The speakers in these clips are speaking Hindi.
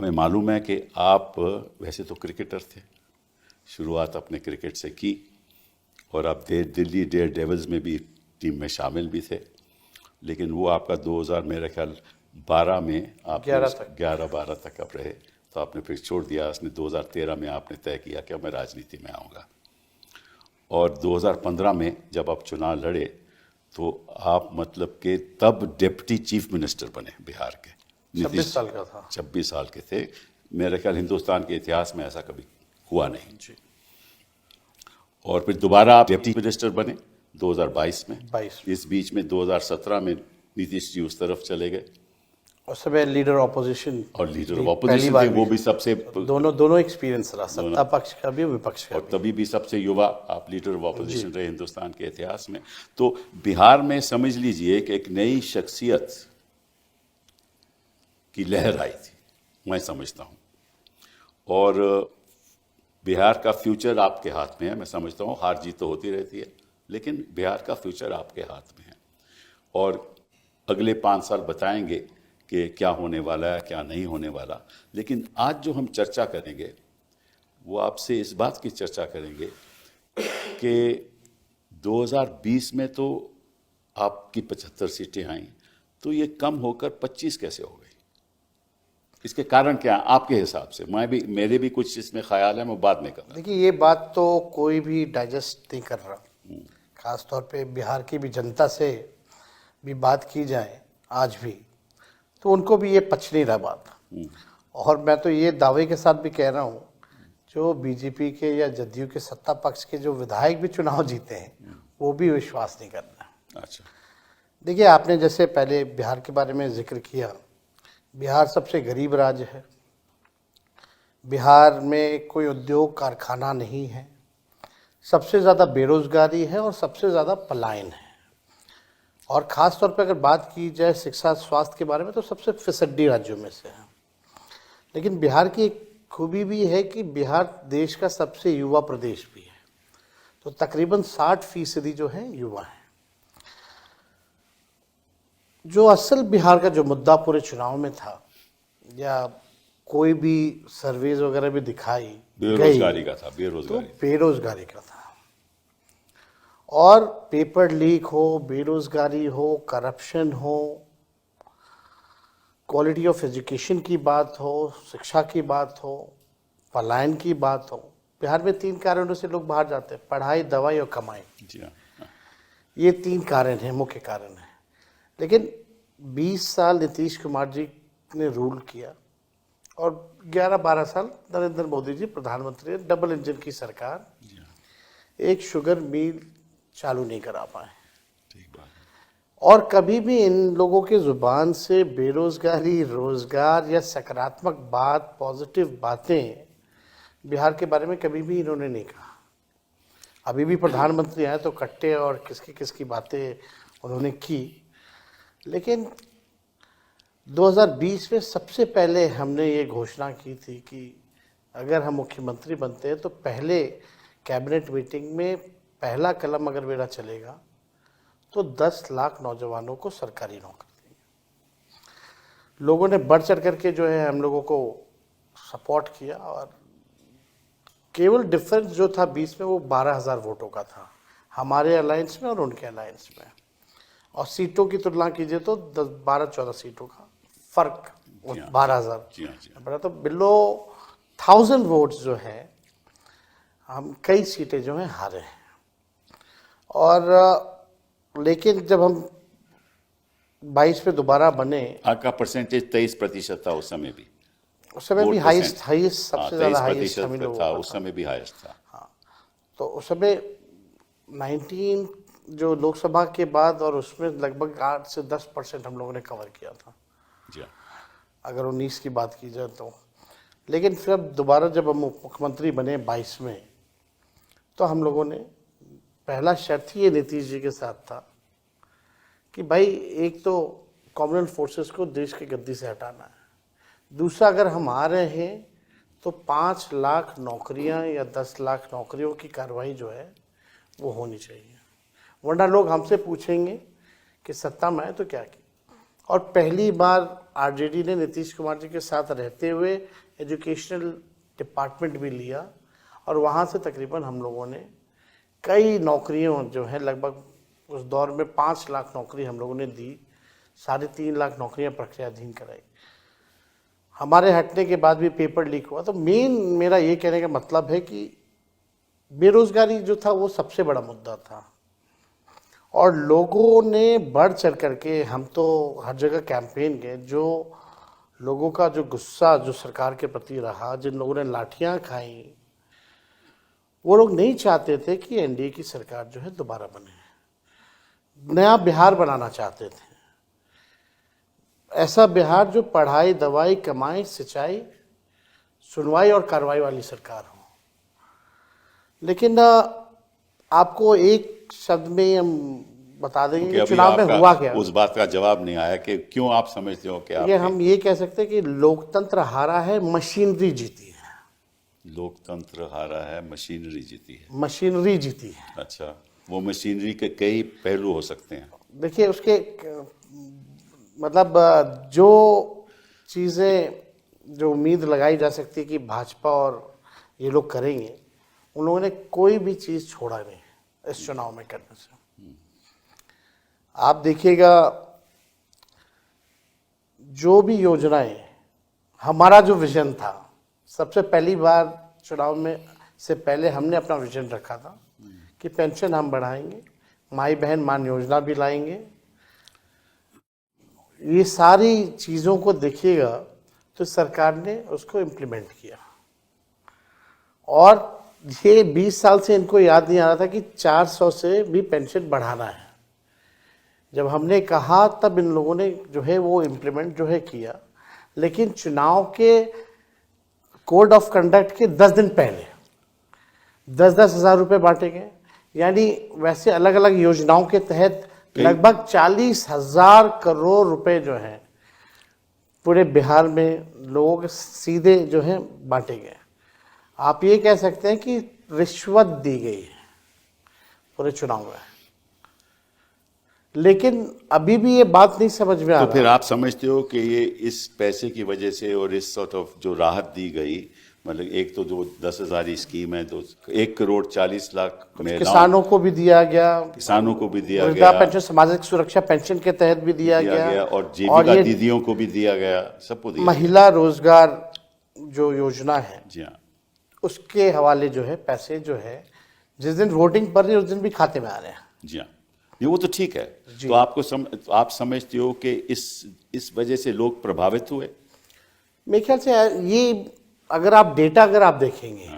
हमें मालूम है कि आप वैसे तो क्रिकेटर थे, शुरुआत अपने क्रिकेट से की और आप दिल्ली डेयर डेविल्स में भी टीम में शामिल भी थे, लेकिन वो आपका 2000 मेरे ख्याल 12 में आप 11-12 तक आप रहे, तो आपने फिर छोड़ दिया। उसने 2013 में आपने तय किया कि अब मैं राजनीति में आऊँगा, और 2015 में जब आप चुनाव लड़े तो आप मतलब कि तब डिप्टी चीफ मिनिस्टर बने बिहार के। 26 साल का था। 26 साल के थे। मेरे ख्याल हिंदुस्तान के इतिहास में ऐसा कभी हुआ नहीं जी। और फिर दोबारा आप डिप्टी मिनिस्टर बने 2022 में। इस बीच में 2017 में नीतीश जी उस तरफ चले गए, उस समय लीडर ऑपोजिशन और लीडर ऑफ ऑपोजिशन थे, वो भी सबसे दोनों एक्सपीरियंस रहा, सत्ता पक्ष का भी विपक्ष का और तभी भी सबसे युवा आप लीडर ऑफ ऑपोजिशन रहे हिंदुस्तान के इतिहास में। तो बिहार में समझ लीजिए कि एक नई शख्सियत की लहर आई थी, मैं समझता हूँ, और बिहार का फ्यूचर आपके हाथ में है। मैं समझता हूँ हार जीत तो होती रहती है, लेकिन बिहार का फ्यूचर आपके हाथ में है, और अगले 5 साल बताएंगे कि क्या होने वाला है, क्या नहीं होने वाला। लेकिन आज जो हम चर्चा करेंगे वो आपसे इस बात की चर्चा करेंगे कि 2020 में तो आपकी 75 सीटें आईं, तो ये कम होकर 25 कैसे हो गई? इसके कारण क्या है आपके हिसाब से? मेरे भी कुछ इसमें ख्याल है, मैं बाद में करूँगा। देखिए, ये बात तो कोई भी डाइजेस्ट नहीं कर रहा, खासतौर पे बिहार की भी जनता से भी बात की जाए आज भी, तो उनको भी ये पच नहीं रहा बात। और मैं तो ये दावे के साथ भी कह रहा हूँ, जो बीजेपी के या जदयू के सत्ता पक्ष के जो विधायक भी चुनाव जीते हैं वो भी विश्वास नहीं कर रहे। अच्छा, देखिए, आपने जैसे पहले बिहार के बारे में जिक्र किया, बिहार सबसे गरीब राज्य है, बिहार में कोई उद्योग कारखाना नहीं है, सबसे ज़्यादा बेरोजगारी है और सबसे ज़्यादा पलायन है। और ख़ास तौर पर अगर बात की जाए शिक्षा स्वास्थ्य के बारे में, तो सबसे फिसड्डी राज्यों में से है। लेकिन बिहार की एक खूबी भी है कि बिहार देश का सबसे युवा प्रदेश भी है, तो तकरीबन 60% जो है युवा हैं। जो असल बिहार का जो मुद्दा पूरे चुनाव में था, या कोई भी सर्वेज वगैरह भी दिखाई बेरोजगारी का था, बेरोजगारी का था। और पेपर लीक हो, बेरोजगारी हो, करप्शन हो, क्वालिटी ऑफ एजुकेशन की बात हो, शिक्षा की बात हो, पलायन की बात हो, बिहार में 3 कारणों से लोग बाहर जाते हैं: पढ़ाई, दवाई और कमाई। ये 3 कारण हैं, मुख्य कारण हैं। लेकिन 20 साल नीतीश कुमार जी ने रूल किया और 11-12 साल नरेंद्र मोदी जी प्रधानमंत्री, डबल इंजन की सरकार, एक शुगर मिल चालू नहीं करा पाए। और कभी भी इन लोगों के जुबान से बेरोजगारी, रोजगार या सकारात्मक बात, पॉजिटिव बातें बिहार के बारे में कभी भी इन्होंने नहीं कहा। अभी भी प्रधानमंत्री आए तो कट्टे और किसकी किसकी बातें उन्होंने की। लेकिन 2020 में सबसे पहले हमने ये घोषणा की थी कि अगर हम मुख्यमंत्री बनते हैं तो पहले कैबिनेट मीटिंग में पहला कलम अगर मेरा चलेगा तो 10 लाख नौजवानों को सरकारी नौकरी देंगे। लोगों ने बढ़ चढ़ करके जो है हम लोगों को सपोर्ट किया, और केवल डिफरेंस जो था 20 में वो 12,000 वोटों का था, हमारे अलायंस में और उनके अलायंस में। और सीटों की तुलना कीजिए तो 12-14 सीटों का फर्क, 12,000 बड़ा, तो बिलो 1000 वोट्स जो है हम कई सीटें जो हैं हारे हैं। और लेकिन जब हम 22 में दोबारा बने, आपका परसेंटेज 23% था उस समय भी। उस समय भी हाईएस्ट सबसे ज़्यादा हाईएस्ट हम लोगों का था। उस समय भी हाईएस्ट था। हाँ, तो उस समय 19 जो लोकसभा के बाद, और उसमें लगभग 8 से 10% हम लोगों ने कवर किया था जी, अगर 19 की बात की जाए तो। लेकिन फिर अब दोबारा जब हम मुख्यमंत्री बने 22 में, तो हम लोगों ने पहला शर्त ही ये नीतीश जी के साथ था कि भाई एक तो कॉमनवेल्थ फोर्सेस को देश की गद्दी से हटाना है, दूसरा अगर हम आ रहे हैं तो 5 लाख नौकरियां या 10 लाख नौकरियों की कार्रवाई जो है वो होनी चाहिए, वरना लोग हमसे पूछेंगे कि सत्ता में आए तो क्या की। और पहली बार आरजेडी ने नीतीश कुमार जी के साथ रहते हुए एजुकेशनल डिपार्टमेंट भी लिया और वहाँ से तकरीबन हम लोगों ने कई नौकरियों जो है लगभग उस दौर में 5 लाख नौकरी हम लोगों ने दी, 3.5 लाख नौकरियां प्रक्रियाधीन कराई। हमारे हटने के बाद भी पेपर लीक हुआ। तो मेन मेरा ये कहने का मतलब है कि बेरोजगारी जो था वो सबसे बड़ा मुद्दा था और लोगों ने बढ़ चढ़ करके, हम तो हर जगह कैंपेन गए, जो लोगों का जो गुस्सा जो सरकार के प्रति रहा, जिन लोगों ने लाठियां खाई, वो लोग नहीं चाहते थे कि एनडीए की सरकार जो है दोबारा बने, नया बिहार बनाना चाहते थे, ऐसा बिहार जो पढ़ाई, दवाई, कमाई, सिंचाई, सुनवाई और कार्रवाई वाली सरकार हो। लेकिन आपको एक शब्द में हम बता देंगे कि चुनाव में हुआ क्या। उस बात का जवाब नहीं आया कि क्यों आप समझते हो कि ये हम ये कह सकते हैं कि लोकतंत्र हारा है, मशीनरी जीती है। लोकतंत्र हारा है, मशीनरी जीती है। मशीनरी जीती है। अच्छा, वो मशीनरी के कई पहलू हो सकते हैं। देखिए उसके मतलब जो चीज़ें जो उम्मीद लगाई जा सकती है कि भाजपा और ये लोग करेंगे, उन लोगों ने कोई भी चीज़ छोड़ा नहीं इस चुनाव में करने से। आप देखिएगा जो भी योजनाएं, हमारा जो विजन था, सबसे पहली बार चुनाव में से पहले हमने अपना विजन रखा था कि पेंशन हम बढ़ाएंगे, माई बहन मान योजना भी लाएंगे। ये सारी चीज़ों को देखिएगा तो सरकार ने उसको इम्प्लीमेंट किया और ये 20 साल से इनको याद नहीं आ रहा था कि 400 से भी पेंशन बढ़ाना है। जब हमने कहा तब इन लोगों ने जो है वो इम्प्लीमेंट जो है किया, लेकिन चुनाव के कोड ऑफ कंडक्ट के 10 दिन पहले 10-10 हज़ार रुपये बांटे गए। यानी वैसे अलग अलग योजनाओं के तहत लगभग 40,000 करोड़ रुपए जो हैं पूरे बिहार में लोगों के सीधे जो है बांटे गए। आप ये कह सकते हैं कि रिश्वत दी गई है पूरे चुनाव में, लेकिन अभी भी ये बात नहीं समझ में आ रहा। तो फिर आप समझते हो कि ये इस पैसे की वजह से और इस सॉर्ट ऑफ जो राहत दी गई, मतलब एक तो जो 10,000 स्कीम है, तो 1 करोड़ 40 लाख किसानों को भी दिया गया, किसानों को भी दिया गया, पेंशन, सामाजिक सुरक्षा पेंशन के तहत भी दिया गया और जीविका दीदियों को भी दिया गया, सबको दिया। महिला रोजगार जो योजना है, जी हाँ, उसके हवाले जो है पैसे जो है जिस दिन वोटिंग पड़ रही है उस दिन भी खाते में आ रहे हैं। जी हाँ, ये वो तो ठीक है। तो तो आप समझते हो कि इस वजह से लोग प्रभावित हुए? मेरे ख्याल से ये अगर आप डेटा देखेंगे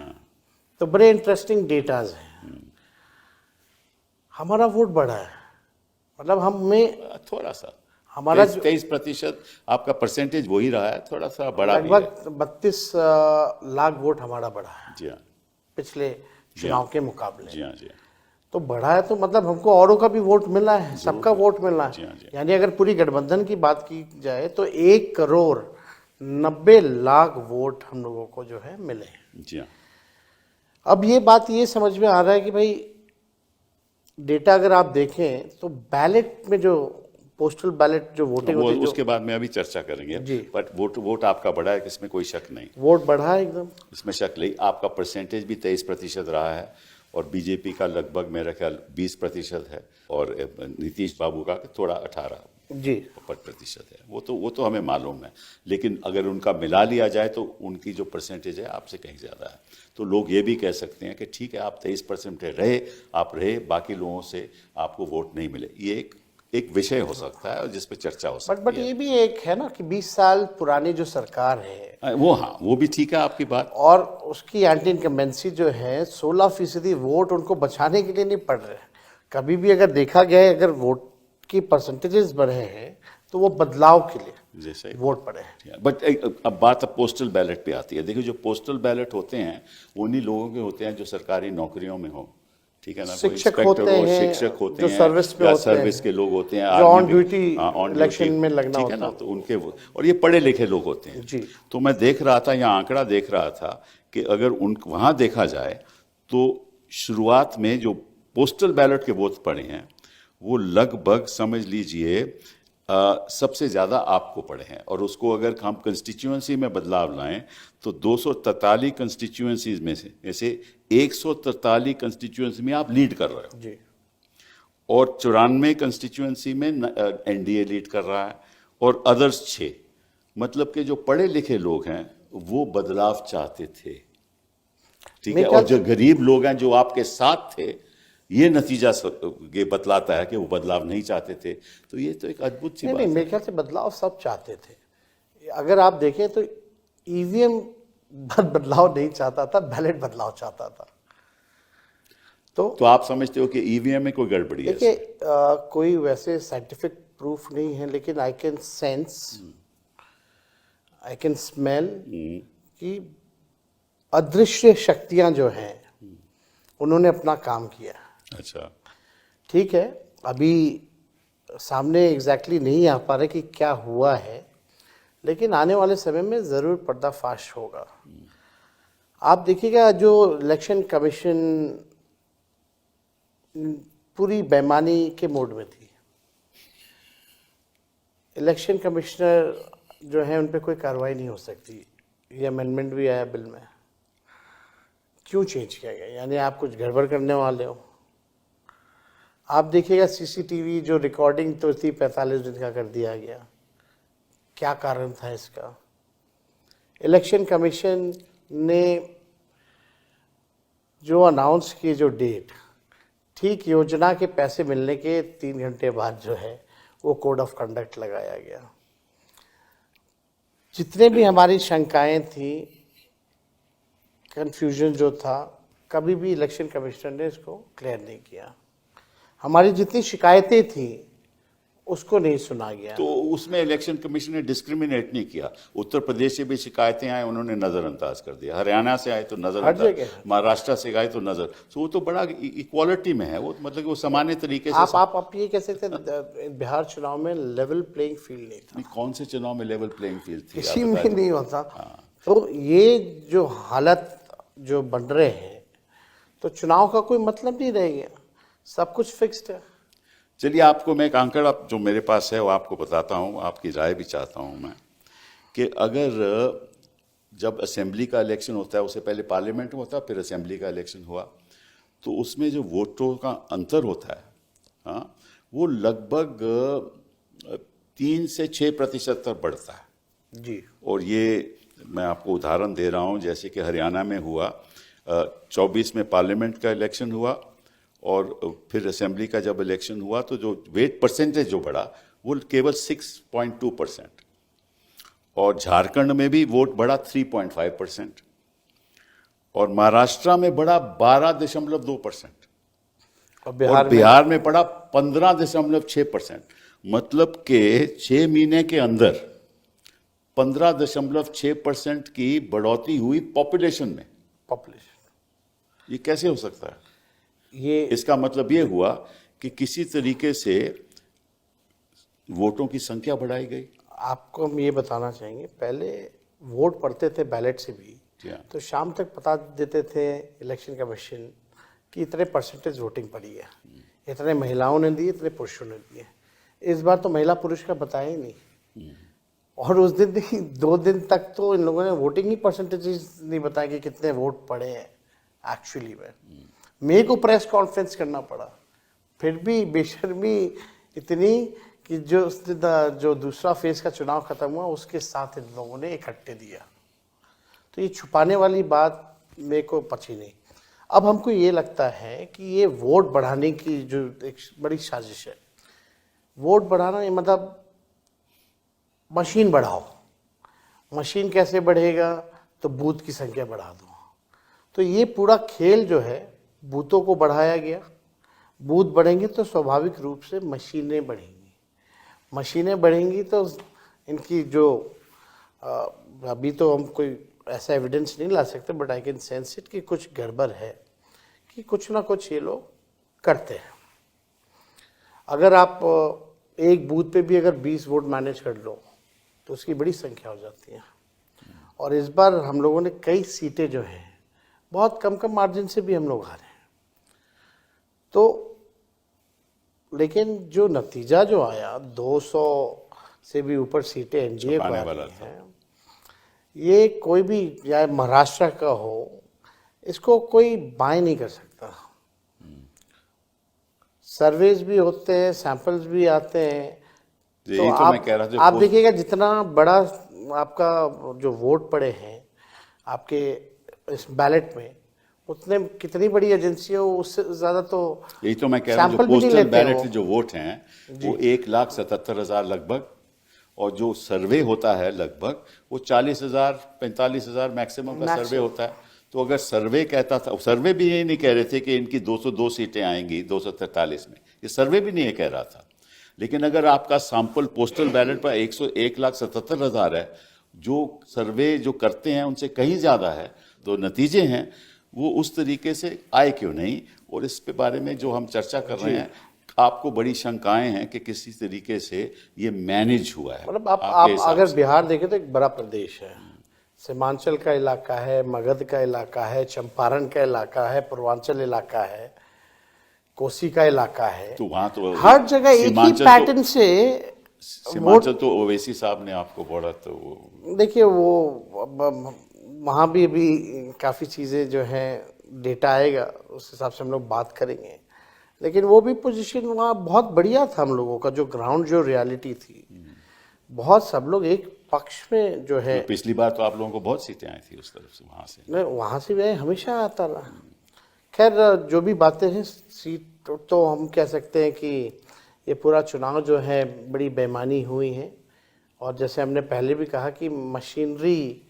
तो बड़े इंटरेस्टिंग डेटाज हैं। हमारा वोट बढ़ा है, मतलब हमें थोड़ा सा, हमारा 23% आपका परसेंटेज वही रहा है, थोड़ा सा बड़ा भी है। लगभग 32 लाख वोट हमारा बढ़ा है। जी हाँ, पिछले चुनाव के मुकाबले। जी हाँ, जी हाँ। तो बढ़ा है तो मतलब हमको औरों का भी वोट मिला है, सबका वोट मिला है। यानी अगर पूरी गठबंधन की बात की जाए तो 1 करोड़ 90 लाख वोट हम लोगों को जो है मिले हैं। जी हाँ। अब ये बात ये समझ में आ रहा है कि भाई डेटा अगर आप देखें तो बैलेट में जो पोस्टल बैलेट जो वोटिंग होती है, उसके बाद में अभी चर्चा करेंगे जी, बट वोट आपका बढ़ा है, इसमें कोई शक नहीं। वोट बढ़ा है एकदम, इसमें शक नहीं। आपका परसेंटेज भी 23% रहा है और बीजेपी का लगभग मेरा ख्याल 20% है और नीतीश बाबू का थोड़ा 18% है। वो तो हमें मालूम है, लेकिन अगर उनका मिला लिया जाए तो उनकी जो परसेंटेज है आपसे कहीं ज़्यादा है। तो लोग ये भी कह सकते हैं कि ठीक है, आप 23% रहे, बाकी लोगों से आपको वोट नहीं मिले। ये एक विषय हो सकता है और जिस पे चर्चा हो सकती है। बट ये भी एक है ना कि 20 साल पुरानी जो सरकार है वो भी ठीक है आपकी बात, और उसकी एंटी इनकम्बेंसी जो है 16% वोट उनको बचाने के लिए नहीं पड़ रहे। कभी भी अगर देखा गया है, अगर वोट की परसेंटेजेस बढ़े हैं तो वो बदलाव के लिए जैसे वोट पड़े हैं। बट अब बात पोस्टल बैलेट पे आती है। देखिए, जो पोस्टल बैलेट होते हैं उन्हीं लोगों के होते हैं जो सरकारी नौकरियों में हो, ठीक है ना, शिक्षक होते हैं, शिक्षक होते जो हैं, सर्विस के लोग होते हैं, जो ऑन ड्यूटी इलेक्शन में लगना ठीक है ना, तो उनके और ये पढ़े लिखे लोग होते हैं जी। तो मैं देख रहा था, यहाँ आंकड़ा देख रहा था कि अगर वहाँ देखा जाए तो शुरुआत में जो पोस्टल बैलेट के वोट पड़े हैं वो लगभग समझ लीजिए सबसे ज़्यादा आपको पड़े हैं, और उसको अगर हम कंस्टिट्यूएंसी में बदलाव लाएं तो 243 कंस्टिट्यूएंसीज में से 143 कंस्टिट्यूएंसी में आप लीड कर रहे हो जी। और 94 कंस्टिट्यूएंसी में एनडीए लीड कर रहा है और अदर्स 6। मतलब कि जो पढ़े लिखे लोग हैं वो बदलाव चाहते थे, ठीक है, और जो गरीब लोग हैं जो आपके साथ थे, ये नतीजा ये बतलाता है कि वो बदलाव नहीं चाहते थे। तो ये तो एक अद्भुत सी बात है। मेरे ख्याल से बदलाव सब चाहते थे। अगर आप देखें तो ईवीएम बदलाव नहीं चाहता था, बैलेट बदलाव चाहता था। तो आप समझते हो कि ईवीएम में कोई गड़बड़ी है? देखिए, कोई वैसे साइंटिफिक प्रूफ नहीं है, लेकिन I can sense, I can smell कि अदृश्य शक्तियां जो हैं उन्होंने अपना काम किया। अच्छा, ठीक है, अभी सामने एग्जैक्टली नहीं आ पा रहे कि क्या हुआ है, लेकिन आने वाले समय में ज़रूर पर्दाफाश होगा। आप देखिएगा, जो इलेक्शन कमीशन पूरी बेईमानी के मोड में थी। इलेक्शन कमिश्नर जो है उन पे कोई कार्रवाई नहीं हो सकती। ये अमेंडमेंट भी आया बिल में। क्यों चेंज किया गया? यानी आप कुछ गड़बड़ करने वाले हो। आप देखिएगा सीसीटीवी जो रिकॉर्डिंग तो थी 45 दिन का कर दिया गया। क्या कारण था इसका? इलेक्शन कमीशन ने जो अनाउंस की जो डेट, ठीक योजना के पैसे मिलने के 3 घंटे बाद जो है वो कोड ऑफ कंडक्ट लगाया गया। जितने भी हमारी शंकाएं थी, कंफ्यूजन जो था, कभी भी इलेक्शन कमिश्नर ने इसको क्लियर नहीं किया। हमारी जितनी शिकायतें थी उसको नहीं सुना गया। तो उसमें इलेक्शन कमीशन ने डिस्क्रिमिनेट नहीं किया। उत्तर प्रदेश से भी शिकायतें आए, उन्होंने नजरअंदाज कर दिया। हरियाणा से आए तो नजरअंदाज, महाराष्ट्र से आए तो नजर, तो वो तो बड़ा इक्वालिटी में है। वो मतलब कि वो सामान्य तरीके से आप ये कह सकते हैं बिहार चुनाव में लेवल प्लेइंग फील्ड नहीं था। कौन से चुनाव में लेवल प्लेइंग फील्ड थी? किसी में नहीं होता। तो ये जो हालत जो बन रहे हैं, तो चुनाव का कोई मतलब नहीं रह गया, सब कुछ फिक्स्ड है। चलिए, आपको मैं एक आंकड़ा जो मेरे पास है वो आपको बताता हूँ, आपकी राय भी चाहता हूँ मैं, कि अगर जब असेंबली का इलेक्शन होता है, उससे पहले पार्लियामेंट में होता है, फिर असेंबली का इलेक्शन हुआ, तो उसमें जो वोटों का अंतर होता है, हाँ, वो लगभग 3 से 6% तक बढ़ता है जी। और ये मैं आपको उदाहरण दे रहा हूँ, जैसे कि हरियाणा में हुआ 24 में पार्लियामेंट का इलेक्शन हुआ और फिर असेंबली का जब इलेक्शन हुआ तो जो वेट परसेंटेज जो बढ़ा वो केवल 6.2%, और झारखंड में भी वोट बढ़ा 3.5%, और महाराष्ट्र में बढ़ा 12.2%, और बिहार में बढ़ा 15.6%। मतलब के 6 महीने के अंदर 15.6% की बढ़ोतरी हुई पॉपुलेशन में। ये कैसे हो सकता है? ये इसका मतलब ये हुआ कि किसी तरीके से वोटों की संख्या बढ़ाई गई। आपको हम ये बताना चाहेंगे, पहले वोट पड़ते थे बैलेट से भी, तो शाम तक बता देते थे इलेक्शन कमीशन कि इतने परसेंटेज वोटिंग पड़ी है, इतने महिलाओं ने दी, इतने पुरुषों ने दिए। इस बार तो महिला पुरुष का बताया ही नहीं, और उस दिन 2 दिन तक तो इन लोगों ने वोटिंग ही परसेंटेज नहीं बताया कि कितने वोट पड़े हैं एक्चुअली में। मेरे को प्रेस कॉन्फ्रेंस करना पड़ा, फिर भी बेशर्मी इतनी कि जो दूसरा फेज का चुनाव खत्म हुआ उसके साथ इन लोगों ने इकट्ठे दिया। तो ये छुपाने वाली बात मेरे को पची नहीं। अब हमको ये लगता है कि ये वोट बढ़ाने की जो एक बड़ी साजिश है, वोट बढ़ाना ये मतलब मशीन बढ़ाओ। मशीन कैसे बढ़ेगा? तो बूथ की संख्या बढ़ा दो। तो ये पूरा खेल जो है, बूथों को बढ़ाया गया। बूथ बढ़ेंगे तो स्वाभाविक रूप से मशीनें बढ़ेंगी। मशीनें बढ़ेंगी तो इनकी जो अभी तो हम कोई ऐसा एविडेंस नहीं ला सकते, but I can sense it कि कुछ गड़बड़ है, कि कुछ ना कुछ ये लोग करते हैं। अगर आप एक बूथ पे भी अगर 20 वोट मैनेज कर लो तो उसकी बड़ी संख्या हो जाती है। और इस बार हम लोगों ने कई सीटें जो हैं बहुत कम मार्जिन से भी हम लोग हारे हैं। तो लेकिन जो नतीजा जो आया 200 से भी ऊपर सीटें एनडीए को छपाने आ वाला रही था। हैं, ये कोई भी या महाराष्ट्र का हो, इसको कोई बाय नहीं कर सकता। सर्वेज भी होते हैं, सैंपल्स भी आते हैं, तो यही तो मैं कह रहा था, आप देखिएगा जितना बड़ा आपका जो वोट पड़े हैं आपके इस बैलेट में, उतने कितनी बड़ी एजेंसी हो उससे ज्यादा तो यही तो मैं कह रहा हूँ, जो सैंपल भी नहीं पोस्टल लेते बैलेट वो। से जो वोट हैं वो 1,77,000 लगभग, और जो सर्वे होता है लगभग वो 40,000 45,000 मैक्सिमम का सर्वे होता है। तो अगर सर्वे कहता था, सर्वे भी ये नहीं कह रहे थे कि इनकी 202 सीटें आएंगी 243 में, ये सर्वे भी नहीं ये कह रहा था। लेकिन अगर आपका सैंपल पोस्टल बैलेट पर 1,77,000 है, जो सर्वे जो करते हैं उनसे कहीं ज़्यादा है, तो नतीजे हैं वो उस तरीके से आए क्यों नहीं। और इस पे बारे में जो हम चर्चा कर रहे हैं, आपको बड़ी शंकाएं हैं कि किसी तरीके से ये मैनेज हुआ है। मतलब आपके आप हिसाब अगर से। बिहार देखें तो एक बड़ा प्रदेश है, सीमांचल का इलाका है, मगध का इलाका है, चंपारण का इलाका है, पूर्वांचल इलाका है, कोसी का इलाका है, तो वहां तो हर जगह एक ही सीमांचल पैटर्न से सीमांचल तो ओवैसी साहब ने आपको बोला, तो देखिए वो वहाँ भी अभी काफ़ी चीज़ें जो हैं डेटा आएगा उस हिसाब से हम लोग बात करेंगे, लेकिन वो भी पोजीशन वहाँ बहुत बढ़िया था हम लोगों का, जो ग्राउंड जो रियलिटी थी, बहुत सब लोग एक पक्ष में जो है। पिछली बार तो आप लोगों को बहुत सीटें आई थी उस तरफ से, वहां से। नहीं, वहाँ से भी हमेशा आता रहा। खैर जो भी बातें हैं, सीट तो हम कह सकते हैं कि ये पूरा चुनाव जो है बड़ी बेईमानी हुई है, और जैसे हमने पहले भी कहा कि मशीनरी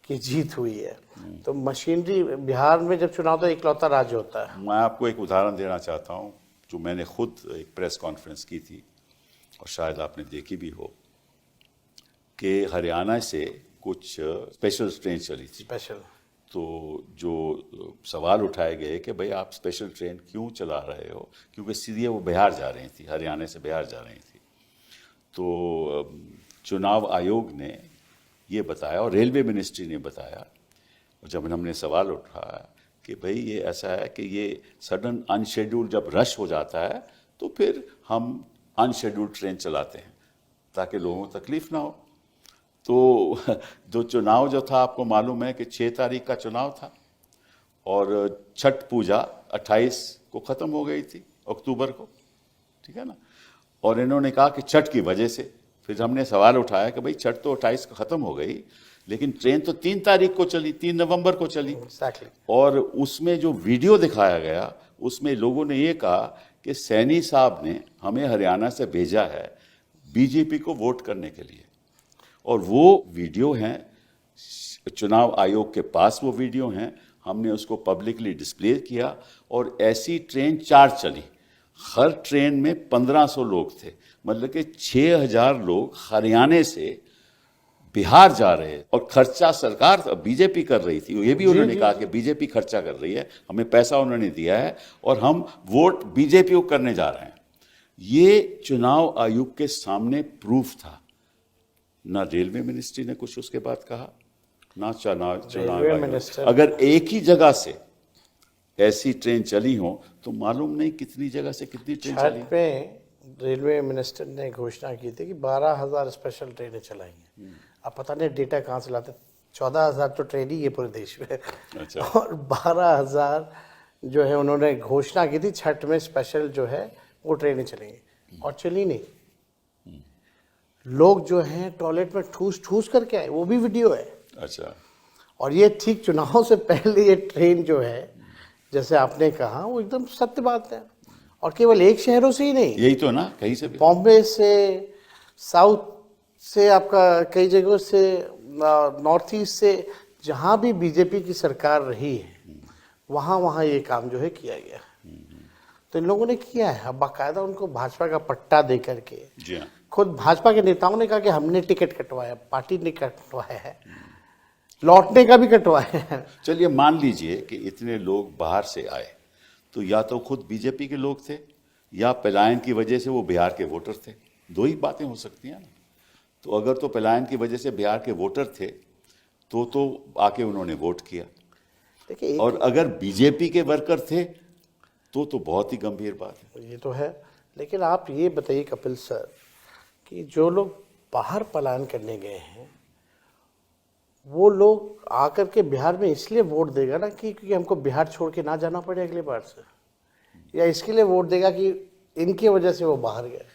की जीत हुई है। तो मशीनरी, बिहार में जब चुनाव तो इकलौता राज्य होता है। मैं आपको एक उदाहरण देना चाहता हूं, जो मैंने खुद एक प्रेस कॉन्फ्रेंस की थी और शायद आपने देखी भी हो, कि हरियाणा से कुछ स्पेशल ट्रेन चली थी। स्पेशल, तो जो सवाल उठाए गए कि भाई आप स्पेशल ट्रेन क्यों चला रहे हो, क्योंकि सीधे वो बिहार जा रही थी, हरियाणा से बिहार जा रही थी। तो चुनाव आयोग ने ये बताया और रेलवे मिनिस्ट्री ने बताया, और जब हमने सवाल उठाया कि भाई ये ऐसा है कि ये सडन अनशेड्यूल जब रश हो जाता है तो फिर हम अनशेड्यूल्ड ट्रेन चलाते हैं ताकि लोगों को तकलीफ ना हो। तो जो चुनाव जो था, आपको मालूम है कि 6 तारीख का चुनाव था और छठ पूजा 28 को ख़त्म हो गई थी, अक्टूबर को, ठीक है ना। और इन्होंने कहा कि छठ की वजह से, फिर हमने सवाल उठाया कि भाई छठ तो 28 को ख़त्म हो गई, लेकिन ट्रेन तो 3 तारीख को चली, 3 नवंबर को चली। Exactly. और उसमें जो वीडियो दिखाया गया उसमें लोगों ने ये कहा कि सैनी साहब ने हमें हरियाणा से भेजा है बीजेपी को वोट करने के लिए, और वो वीडियो हैं, चुनाव आयोग के पास वो वीडियो हैं, हमने उसको पब्लिकली डिस्प्ले किया। और ऐसी ट्रेन 4 चली, हर ट्रेन में 1500 लोग थे, मतलब कि 6000 लोग हरियाणा से बिहार जा रहे हैं, और खर्चा सरकार बीजेपी कर रही थी। ये भी उन्होंने कहा कि बीजेपी खर्चा कर रही है, हमें पैसा उन्होंने दिया है और हम वोट बीजेपी को करने जा रहे हैं। ये चुनाव आयोग के सामने प्रूफ था। ना रेलवे मिनिस्ट्री ने कुछ उसके बाद कहा, ना चुनाव आयोग। अगर एक ही जगह से ऐसी ट्रेन चली हो तो मालूम नहीं कितनी जगह से कितनी ट्रेन चली। छठ में रेलवे मिनिस्टर ने घोषणा की थी कि 12,000 स्पेशल ट्रेनें चलाएंगे। अब पता नहीं डेटा कहाँ से लाते, 14,000 तो ट्रेन ही है पूरे देश में। अच्छा। और 12,000 जो है उन्होंने घोषणा की थी छठ में स्पेशल जो है वो ट्रेनें चलेंगी, और चली नहीं। लोग जो हैं टॉयलेट में ठूस ठूस करके आए, वो भी वीडियो है। अच्छा। और ये ठीक चुनाव से पहले ये ट्रेन जो है, जैसे आपने कहा, वो एकदम सत्य बात है। और केवल एक शहरों से ही नहीं, यही तो ना, कहीं से भी, बॉम्बे से, साउथ से, आपका कई जगहों से, नॉर्थ ईस्ट से, जहाँ भी बीजेपी की सरकार रही है वहाँ वहाँ ये काम जो है किया गया। तो इन लोगों ने किया है। अब बाकायदा उनको भाजपा का पट्टा दे करके, जी हाँ, खुद भाजपा के नेताओं ने कहा कि हमने टिकट कटवाया, पार्टी ने कटवाया है, लौटने का भी कटवाया है। चलिए मान लीजिए कि इतने लोग बाहर से आए, तो या तो खुद बीजेपी के लोग थे या पलायन की वजह से वो बिहार के वोटर थे। दो ही बातें हो सकती हैं ना। तो अगर तो पलायन की वजह से बिहार के वोटर थे तो आके उन्होंने वोट किया, देखिए और अगर बीजेपी के वर्कर थे तो बहुत ही गंभीर बात है। ये तो है, लेकिन आप ये बताइए कपिल सर कि जो लोग बाहर पलायन करने गए हैं वो लोग आकर के बिहार में इसलिए वोट देगा ना कि क्योंकि हमको बिहार छोड़ के ना जाना पड़े अगली बार से, या इसके लिए वोट देगा कि इनकी वजह से वो बाहर गए।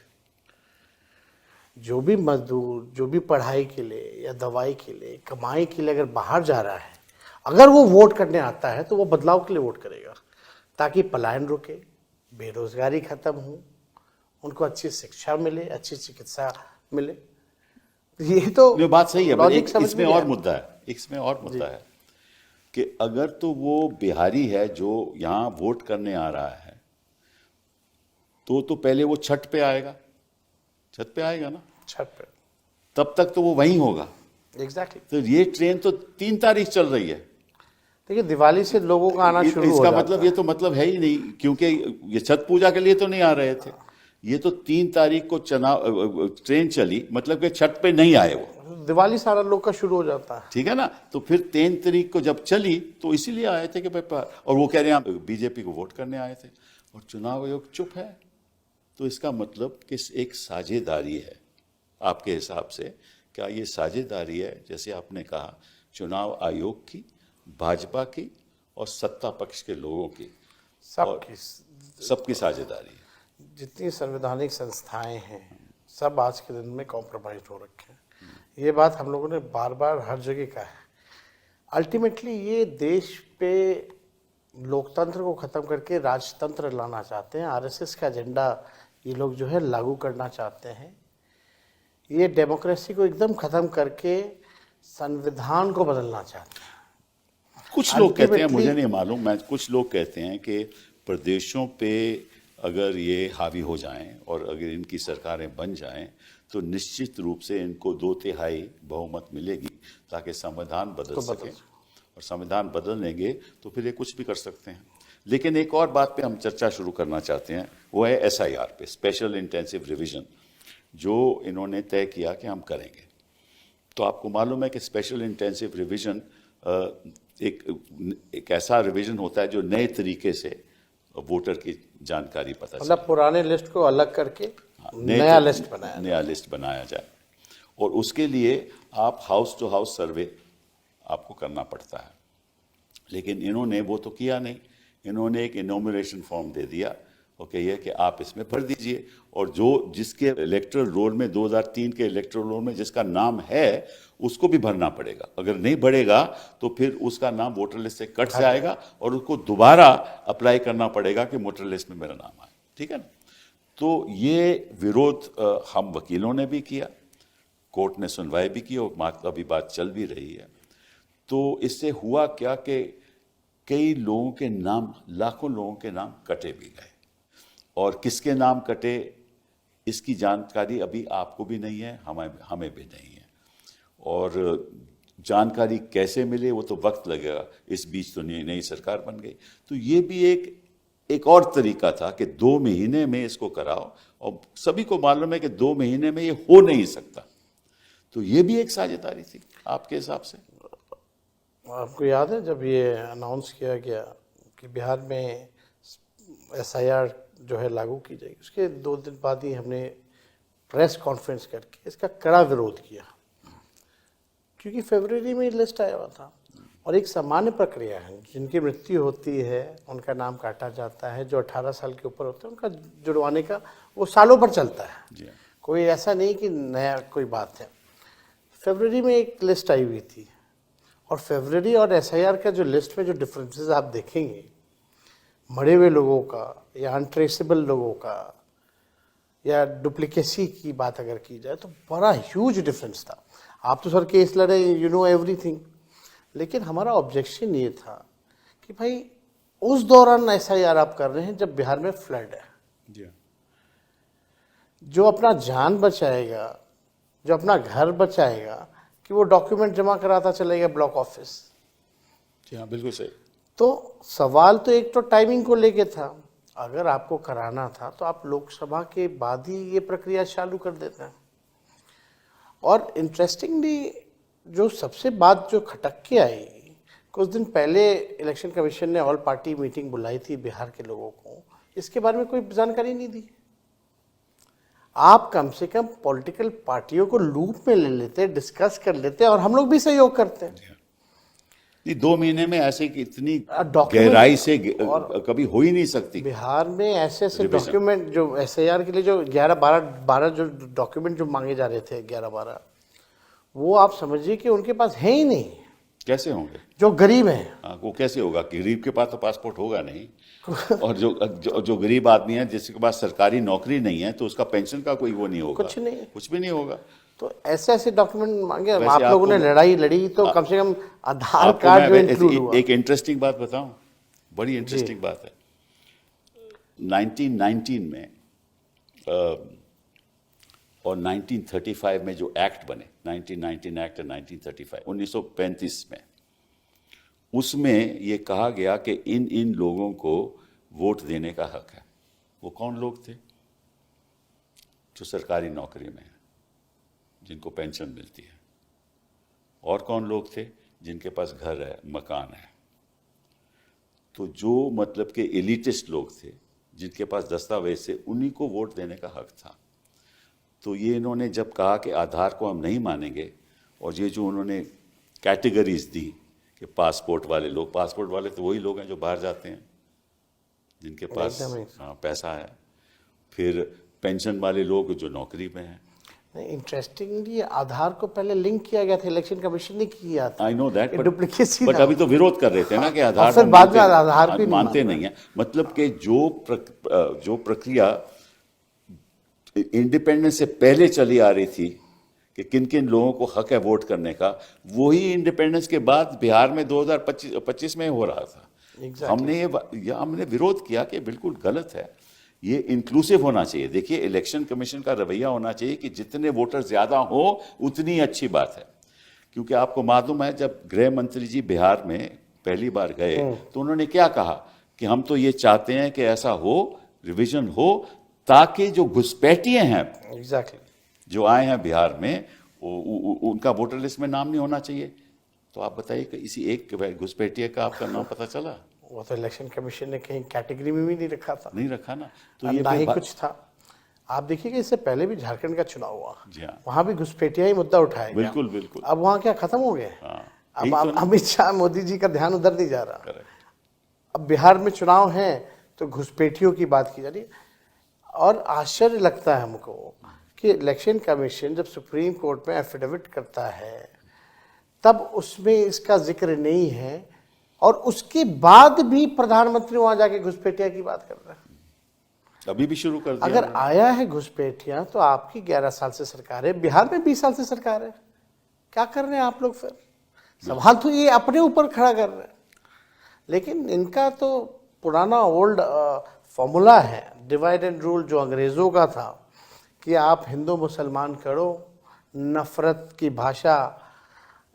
जो भी मजदूर जो भी पढ़ाई के लिए या दवाई के लिए कमाई के लिए अगर बाहर जा रहा है, अगर वो वोट करने आता है तो वो बदलाव के लिए वोट करेगा ताकि पलायन रुके, बेरोजगारी खत्म हो, उनको अच्छी शिक्षा मिले, अच्छी चिकित्सा मिले। ये तो ये बात सही है, लॉजिक समझ इसमें में और आया। मुद्दा है, इसमें और मुद्दा है कि अगर तो वो बिहारी है जो यहाँ वोट करने आ रहा है तो पहले वो छत पे आएगा, छत पे आएगा ना, छत पे, तब तक तो वो वहीं होगा। एग्जैक्टली। तो ये ट्रेन तो 3 तारीख चल रही है। देखिए दिवाली से लोगों का आना शुरू हो इसका जाता मतलब है। ये तो मतलब है ही नहीं, क्योंकि ये छठ पूजा के लिए तो नहीं आ रहे थे। ये तो 3 तारीख को ट्रेन चली, मतलब कि छठ पे नहीं आए वो, दिवाली सारा लोग का शुरू हो जाता है। ठीक है ना। तो फिर 3 तारीख को जब चली तो इसीलिए आए थे कि भाई, और वो कह रहे हैं बीजेपी को वोट करने आए थे, और चुनाव आयोग चुप है। तो इसका मतलब कि एक साझेदारी है। आपके हिसाब से क्या ये साझेदारी है, जैसे आपने कहा, चुनाव आयोग की, भाजपा की और सत्ता पक्ष के लोगों की, सबकी साझेदारी है? जितनी संवैधानिक संस्थाएं हैं सब आज के दिन में कॉम्प्रोमाइज हो रखे हैं। ये बात हम लोगों ने बार बार हर जगह कहा है। अल्टीमेटली ये देश पे लोकतंत्र को खत्म करके राजतंत्र लाना चाहते हैं। आरएसएस का एजेंडा ये लोग जो है लागू करना चाहते हैं। ये डेमोक्रेसी को एकदम खत्म करके संविधान को बदलना चाहते हैं। कुछ लोग कहते हैं, मुझे नहीं मालूम, मैं कुछ लोग कहते हैं कि प्रदेशों पे अगर ये हावी हो जाएं और अगर इनकी सरकारें बन जाएं तो निश्चित रूप से इनको 2/3 बहुमत मिलेगी ताकि संविधान बदल सके, और संविधान बदल लेंगे तो फिर ये कुछ भी कर सकते हैं। लेकिन एक और बात पे हम चर्चा शुरू करना चाहते हैं, वो है एसआईआर पे, स्पेशल इंटेंसिव रिवीजन, जो इन्होंने तय किया कि हम करेंगे। तो आपको मालूम है कि स्पेशल इंटेंसिव रिवीजन एक ऐसा रिवीजन होता है जो नए तरीके से वोटर की जानकारी पता चले, मतलब पुराने लिस्ट को अलग करके नया लिस्ट बनाया जाए। और उसके लिए आप हाउस टू हाउस सर्वे आपको करना पड़ता है। लेकिन इन्होंने वो तो किया नहीं, इन्होंने एक इनोमिनेशन फॉर्म दे दिया और कहिए कि आप इसमें भर दीजिए, और जो जिसके इलेक्टोरल रोल में 2003 के इलेक्टोरल रोल में जिसका नाम है उसको भी भरना पड़ेगा। अगर नहीं भरेगा तो फिर उसका नाम वोटर लिस्ट से कट जाएगा और उसको दोबारा अप्लाई करना पड़ेगा कि वोटर लिस्ट में मेरा नाम आए, ठीक है ना। तो ये विरोध हम वकीलों ने भी किया, कोर्ट ने सुनवाई भी की और अभी बात चल भी रही है। तो इससे हुआ क्या कि कई लोगों के नाम, लाखों लोगों के नाम कटे भी गए, और किसके नाम कटे इसकी जानकारी अभी आपको भी नहीं है, हमें भी नहीं है। और जानकारी कैसे मिले वो तो वक्त लगेगा। इस बीच तो नई सरकार बन गई। तो ये भी एक और तरीका था कि 2 महीने में इसको कराओ, और सभी को मालूम है कि 2 महीने में ये हो नहीं सकता। तो ये भी एक साझेदारी थी आपके हिसाब से? आपको याद है जब ये अनाउंस किया गया कि बिहार में एसआईआर जो है लागू की जाएगी, उसके 2 दिन बाद ही हमने प्रेस कॉन्फ्रेंस करके इसका कड़ा विरोध किया, क्योंकि फरवरी में लिस्ट आया हुआ था और एक सामान्य प्रक्रिया है। जिनकी मृत्यु होती है उनका नाम काटा जाता है, जो 18 साल के ऊपर होते हैं उनका जुड़वाने का वो सालों पर चलता है, कोई ऐसा नहीं कि नया कोई बात है। फरवरी में एक लिस्ट आई हुई थी, और फरवरी और एसआईआर का जो लिस्ट में जो डिफरेंसेस आप देखेंगे, मरे हुए लोगों का या अनट्रेसेबल लोगों का या डुप्लीकेसी की बात अगर की जाए तो बड़ा ह्यूज डिफरेंस था। आप तो सर केस लड़े, यू नो एवरीथिंग, लेकिन हमारा ऑब्जेक्शन ये था कि भाई उस दौरान एसआईआर आप कर रहे हैं जब बिहार में फ्लड है। जो अपना जान बचाएगा, जो अपना घर बचाएगा, कि वो डॉक्यूमेंट जमा कराता चलेगा ब्लॉक ऑफिस। जी हाँ, बिल्कुल सही। तो सवाल तो एक तो टाइमिंग को लेके था, अगर आपको कराना था तो आप लोकसभा के बाद ही ये प्रक्रिया चालू कर देते हैं। और इंटरेस्टिंगली जो सबसे बात जो खटक के आई, कुछ दिन पहले इलेक्शन कमीशन ने ऑल पार्टी मीटिंग बुलाई थी बिहार के लोगों को, इसके बारे में कोई जानकारी नहीं दी। आप कम से कम पॉलिटिकल पार्टियों को लूप में ले लेते, डिस्कस कर लेते, और हम लोग भी सहयोग करते हैं। नहीं, 2 महीने में ऐसे कि इतनी document- गहराई से कभी हो ही नहीं सकती। बिहार में ऐसे ऐसे Revision। डॉक्यूमेंट जो SIR के लिए जो 11-12 जो डॉक्यूमेंट जो मांगे जा रहे थे 11-12, वो आप समझिए कि उनके पास है ही नहीं। कैसे होंगे? जो गरीब हैं, हाँ, वो कैसे होगा? गरीब के पास तो पासपोर्ट होगा नहीं। और जो गरीब आदमी है जिसके पास सरकारी नौकरी नहीं है, तो उसका पेंशन का कोई वो नहीं होगा, कुछ नहीं, कुछ भी नहीं होगा। तो ऐसे ऐसे डॉक्यूमेंट मांगे। वैसे आप लोगों ने आपको- लड़ाई लड़ी तो कम से कम आधार आपको कार्ड जो मैं इंक्लूड हुआ। एक इंटरेस्टिंग बात बताऊं, बड़ी इंटरेस्टिंग बात है। 1919 में और 1935 में जो एक्ट बने, 1919 एक्ट और 1935, 1935 में, उसमें ये कहा गया कि इन इन लोगों को वोट देने का हक है। वो कौन लोग थे? जो सरकारी नौकरी में है, जिनको पेंशन मिलती है। और कौन लोग थे? जिनके पास घर है, मकान है। तो जो मतलब के एलिटिस्ट लोग थे, जिनके पास दस्तावेज थे, उन्हीं को वोट देने का हक था। तो ये इन्होंने जब कहा कि आधार को हम नहीं मानेंगे, और ये जो उन्होंने कैटेगरीज दी कि पासपोर्ट वाले लोग, पासपोर्ट वाले तो वही लोग हैं जो बाहर जाते हैं, जिनके पास पैसा है। फिर पेंशन वाले लोग जो नौकरी में हैं। इंटरेस्टिंगली आधार को पहले लिंक किया गया था, इलेक्शन कमिशन ने किया था। I know that, duplicacy but अभी तो विरोध कर रहे थे ना कि आधार फिर बाद में आधार भी मानते नहीं है। मतलब कि जो प्रक्रिया इंडिपेंडेंस से पहले चली आ रही थी कि किन किन लोगों को हक है वोट करने का, वही इंडिपेंडेंस के बाद बिहार में 2025 में हो रहा था। हमने विरोध किया कि बिल्कुल गलत है, ये इंक्लूसिव होना चाहिए। देखिए, इलेक्शन कमीशन का रवैया होना चाहिए कि जितने वोटर ज्यादा हो उतनी अच्छी बात है। क्योंकि आपको मालूम है, जब गृह मंत्री जी बिहार में पहली बार गए तो उन्होंने क्या कहा कि हम तो ये चाहते हैं कि ऐसा हो, रिवीजन हो, ताकि जो घुसपैठिए हैं जो आए हैं बिहार में, उनका वोटर लिस्ट में नाम नहीं होना चाहिए। तो आप बताइए कि इसी एक घुसपैठिए का आपका नाम पता चला? वो तो इलेक्शन कमीशन ने कहीं कैटेगरी में भी नहीं रखा था, नहीं रखा ना, तो ये ना ही कुछ था। आप देखिए कि इससे पहले भी झारखंड का चुनाव हुआ, वहां भी घुसपैठिया ही मुद्दा उठाया गया। बिल्कुल बिल्कुल। अब वहां क्या खत्म हो गया? अब अमित शाह, मोदी जी का ध्यान उधर नहीं जा रहा। अब बिहार में चुनाव है तो घुसपैठियों की बात की जा रही है। और आश्चर्य लगता है हमको कि इलेक्शन कमीशन जब सुप्रीम कोर्ट में एफिडेविट करता है, तब उसमें इसका जिक्र नहीं है, और उसके बाद भी प्रधानमंत्री वहां जाके घुसपैठिया की बात कर रहे हैं। अभी भी शुरू कर दिया। अगर आया है घुसपैठिया, तो आपकी 11 साल से सरकार है, बिहार में 20 साल से सरकार है, क्या कर रहे हैं आप लोग? फिर सवाल तो ये अपने ऊपर खड़ा कर रहे हैं। लेकिन इनका तो पुराना ओल्ड फॉर्मूला है, डिवाइड एंड रूल, जो अंग्रेजों का था कि आप हिंदू मुसलमान करो, नफरत की भाषा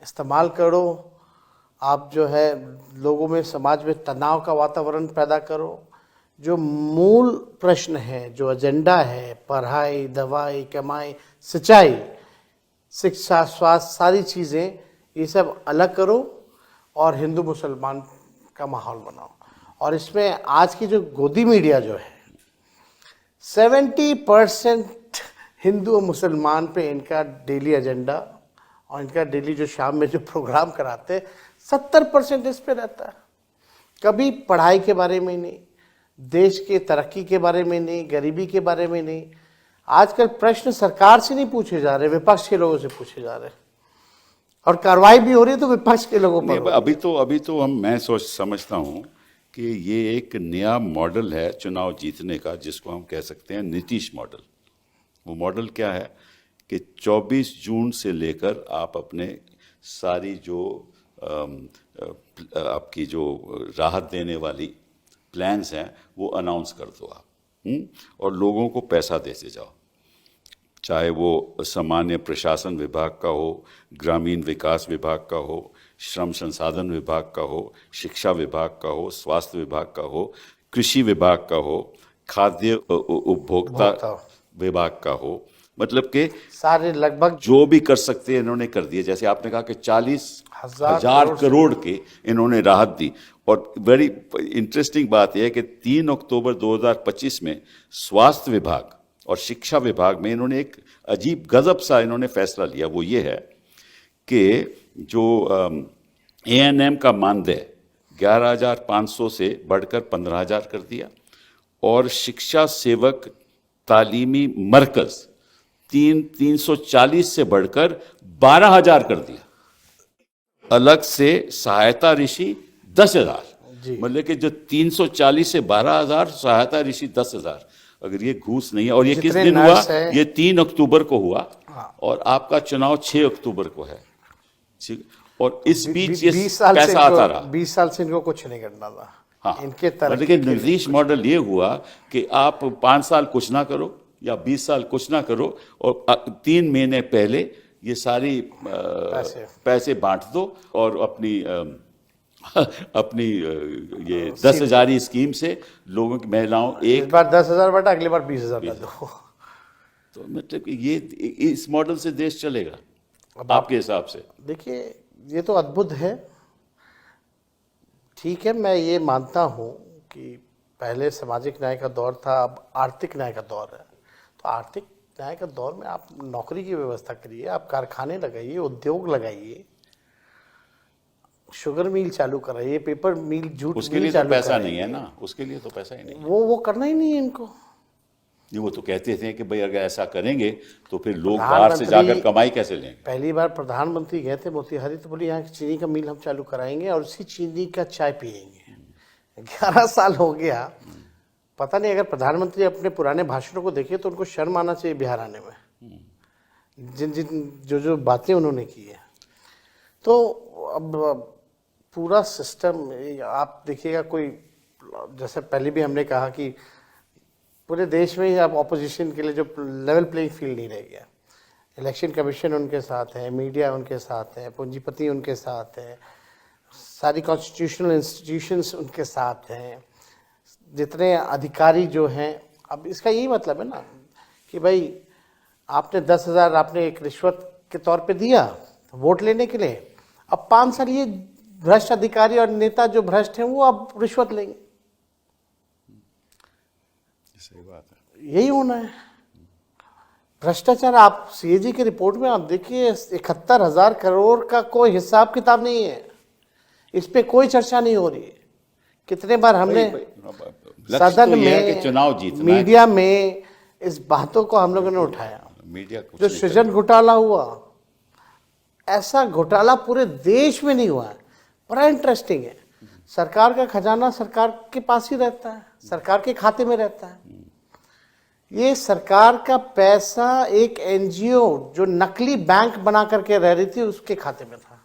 इस्तेमाल करो, आप जो है लोगों में, समाज में तनाव का वातावरण पैदा करो। जो मूल प्रश्न है, जो एजेंडा है, पढ़ाई, दवाई, कमाई, सिंचाई, शिक्षा, स्वास्थ्य, सारी चीज़ें, ये सब अलग करो और हिंदू मुसलमान का माहौल बनाओ। और इसमें आज की जो गोदी मीडिया जो है, 70% हिंदू और मुसलमान पे इनका डेली एजेंडा, और इनका डेली जो शाम में जो प्रोग्राम कराते, 70% इस पे रहता है। कभी पढ़ाई के बारे में नहीं, देश के तरक्की के बारे में नहीं, गरीबी के बारे में नहीं। आजकल प्रश्न सरकार से नहीं पूछे जा रहे, विपक्ष के लोगों से पूछे जा रहे, और कार्रवाई भी हो रही है तो विपक्ष के लोगों पर। अभी तो मैं समझता हूं कि ये एक नया मॉडल है चुनाव जीतने का, जिसको हम कह सकते हैं नीतीश मॉडल। वो मॉडल क्या है कि 24 जून से लेकर आप अपने सारी जो आपकी जो राहत देने वाली प्लान्स हैं वो अनाउंस कर दो आप, और लोगों को पैसा देते जाओ। चाहे वो सामान्य प्रशासन विभाग का हो, ग्रामीण विकास विभाग का हो, श्रम संसाधन विभाग का हो, शिक्षा विभाग का हो, स्वास्थ्य विभाग का हो, कृषि विभाग का हो, खाद्य उपभोक्ता विभाग का हो। मतलब के सारे लगभग जो भी कर सकते हैं इन्होंने कर दिए। जैसे आपने कहा कि 40,000 करोड़ की इन्होंने राहत दी। और बड़ी इंटरेस्टिंग बात यह है कि 3 अक्टूबर 2025 में स्वास्थ्य विभाग और शिक्षा विभाग में इन्होंने एक अजीब गजब सा इन्होंने फैसला लिया। वो ये है कि जो ANM का मानदेय 11,500 से बढ़कर 15,000 कर दिया, और शिक्षा सेवक तालीमी मरकज 340 से बढ़कर 12,000 कर दिया। अलग से सहायता ऋषि 10,000, मतलब कि जो 340 से 12,000, सहायता ऋषि 10,000। अगर ये घूस नहीं है, और ये किस दिन हुआ? ये 3 अक्टूबर को हुआ, और आपका चुनाव 6 अक्टूबर को है। और इस बीच ये पैसा आता रहा। 20 साल से इनको कुछ नहीं करना था। हाँ, इनके तरफ लेकिन नीतीश मॉडल ये हुआ कि आप 5 साल कुछ ना करो या 20 साल कुछ ना करो, और 3 महीने पहले ये सारी पैसे बांट दो, और अपनी ये 10,000 स्कीम से लोगों की महिलाओं इस बार 10,000 बांटा, अगली बार 20,000 दो। तो मतलब कि ये इस मॉडल से देश चलेगा आपके हिसाब से? देखिए, ये तो अद्भुत है। ठीक है, मैं ये मानता हूँ कि पहले सामाजिक न्याय का दौर था, अब आर्थिक न्याय का दौर है। तो आर्थिक न्याय का दौर में आप नौकरी की व्यवस्था करिए, आप कारखाने लगाइए, उद्योग लगाइए, शुगर मिल चालू कराइए, पेपर मिल, जूट मिल चालू कराइए। उसके लिए तो पैसा नहीं है ना, उसके लिए तो पैसा ही नहीं है। वो करना ही नहीं है इनको। वो तो कहते थे कि भाई अगर ऐसा करेंगे तो फिर लोग बाहर से जाकर कमाई कैसे लेंगे। पहली बार प्रधानमंत्री गए थे मोतिहारी, तो बोले यहाँ की चीनी का मिल हम चालू कराएंगे और उसी चीनी का चाय पियेंगे। 11 साल हो गया, पता नहीं। अगर प्रधानमंत्री अपने पुराने भाषणों को देखे तो उनको शर्म आना चाहिए बिहार आने में, जो बातें उन्होंने की है। तो अब पूरा सिस्टम आप देखिएगा, कोई जैसे पहले भी हमने कहा कि पूरे देश में ही अब ऑपोजिशन के लिए जो लेवल प्लेइंग फील्ड नहीं रह गया। इलेक्शन कमीशन उनके साथ है, मीडिया उनके साथ है, पूंजीपति उनके साथ है, सारी कॉन्स्टिट्यूशनल इंस्टीट्यूशंस उनके साथ हैं, जितने अधिकारी जो हैं। अब इसका यही मतलब है ना कि भाई आपने 10,000 आपने एक रिश्वत के तौर पे दिया वोट लेने के लिए, अब 5 साल ये भ्रष्ट अधिकारी और नेता जो भ्रष्ट हैं वो अब रिश्वत लेंगे। सही बात है, यही होना है। भ्रष्टाचार आप CAG की रिपोर्ट में आप देखिए, 71,000 करोड़ का कोई हिसाब किताब नहीं है, इस पे कोई चर्चा नहीं हो रही है। कितने बार हमने सदन में, चुनाव जीतना, मीडिया में इस बातों को हम लोगों ने उठाया। मीडिया जो सृजन घोटाला हुआ, ऐसा घोटाला पूरे देश में नहीं हुआ है। बड़ा इंटरेस्टिंग है। सरकार का खजाना सरकार के पास ही रहता है, सरकार के खाते में रहता है। ये सरकार का पैसा एक NGO जो नकली बैंक बना करके रह रही थी उसके खाते में था।